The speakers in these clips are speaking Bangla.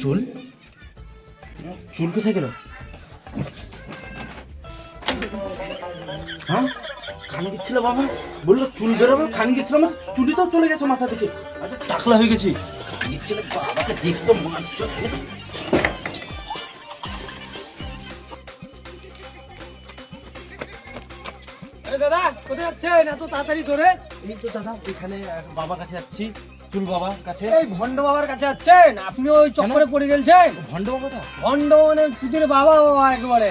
চুল চুল কোথায় গেল? হ্যাঁ, খান দিচ্ছিল বাবা, বললো চুল বেরোবে, খান দিচ্ছিল, আমার চুলি তো চলে গেছে মাথা থেকে, আচ্ছা টাকলা হয়ে গেছি। খান দিচ্ছিল বাবাকে দেখতো মনে হচ্ছে। দাদা কোথায় যাচ্ছেন এত তাড়াতাড়ি ধরে? এই তো দাদা এখানে বাবার কাছে যাচ্ছি, চুল বাবার কাছে। এই ভন্ড বাবার কাছে যাচ্ছেন? আপনি ওই চক্করে পড়ে গেছেন। ভন্ড বাবাটা? ভন্ড মানে চুদির বাবা বাবা একেবারে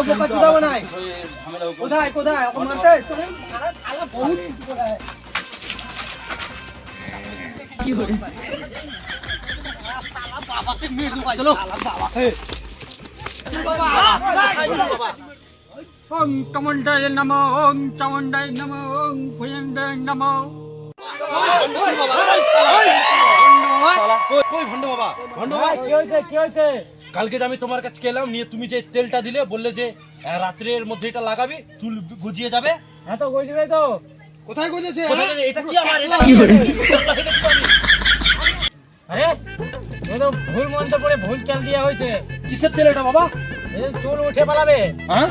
পোকা চুদাবো নাই। কোথায় কোথায় ওকে মারতে বহুত কোথায় কি হলো? বাবাকে মেরে দেবো, চলো বাবাকে। ওম চামুন্ডায় নমো, ওম চামুন্ডায় নমো, ওম ভুজঙ্গায় নমো। কই ভন্ড বাবা? ভন্ড ভাই, কি হয়েছে কি হয়েছে? কালকে যে আমি তোমার কাছে গেলাম, নিয়ে তুমি যে তেলটা দিলে, বললে যে রাত্রের মধ্যে এটা লাগাবি, চুল গজিয়ে যাবে। হ্যাঁ তো গজবে তো। কোথায় গজেছে? এটা কি আমার? এটা আরে এ তো ভুল মন্ত্র পড়ে ভুল তেল দেওয়া হয়েছে। কিসের তেল এটা বাবা? এই চুল উঠে পালাবে। হ্যাঁ,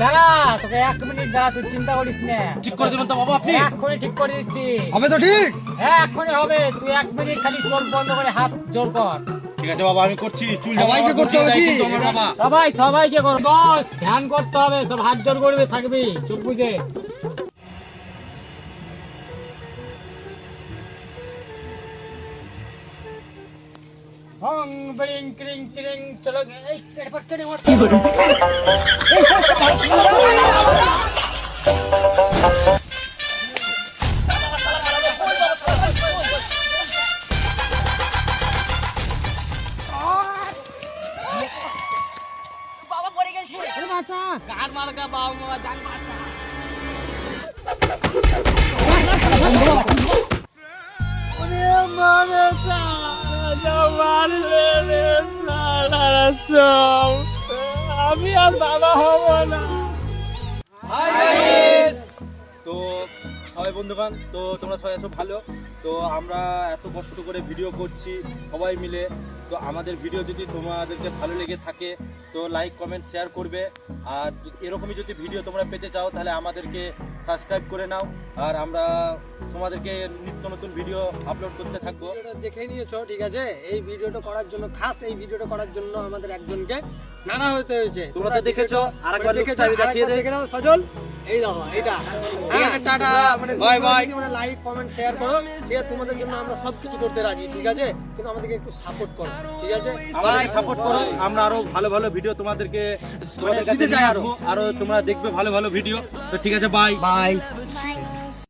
দাঁড়া, তোকে 1 মিনিট দাঁড়া, তুই চিন্তা করিস না। ঠিক করে দেবেন তো বাবা আপনি? এক্ষুনি ঠিক করে দিচ্ছি। হবে তো ঠিক? হ্যাঁ এক্ষুনি হবে, তুই 1 মিনিট খালি চোখ বন্ধ করে হাত জোর কর। ঠিক আছে বাবা, আমি করছি। চুল সবাইকে করতে হবে কি? বাবা সবাইকে কর, বস ধ্যান করতে হবে, সব হাত জোর করবে থাকবি চুপ বুঝে। হং বিং ক্রিং ক্রিং চলো এই কেটে কেটে মার। কি হলো? বাবা পড়ে গেছে। বাচ্চা কার মার্কা বাবা মা জান মার্কা। আমি আর বাবা হব না। তো সবাই বন্ধুগণ, তো তোমরা সবাই আছো ভালো? তো আমরা এত কষ্ট করে ভিডিও করছি সবাই মিলে, তো আমাদের ভিডিও যদি তোমাদেরকে ভালো লেগে থাকে তো লাইক কমেন্ট শেয়ার করবে। আর এরকমই যদি ভিডিও তোমরা পেতে চাও তাহলে আমাদেরকে সাবস্ক্রাইব করে নাও, আর আমরা তোমাদেরকে নিত্য নতুন ভিডিও আপলোড করতে থাকবো। ভিডিওটা দেখে নিয়েছো, ঠিক আছে? এই ভিডিওটা করার জন্য, খাস এই ভিডিওটা করার জন্য আমাদের একজনকে নানা হতে হয়েছে। তোমরা তো দেখেছো, আরেকবার দেখেছো, লোকটা দেখিয়ে দে। দেখে নাও সজল, এই দেখো এইটা। ঠিক আছে, টাটা, বাই বাই। তোমরা লাইক কমেন্ট শেয়ার করো, ঠিক আছে? তোমাদের জন্য আমরা সব কিছু করতে রাজি, ঠিক আছে? কিন্তু আমাদেরকে একটু সাপোর্ট করো, ঠিক আছে? বাই, সাপোর্ট করো, আমরা আরো ভালো ভালো ভিডিও তোমাদের কাছে দিতে চাই আরো। আরো তোমরা দেখবে ভালো ভালো ভিডিও। তো ঠিক আছে, বাই বাই।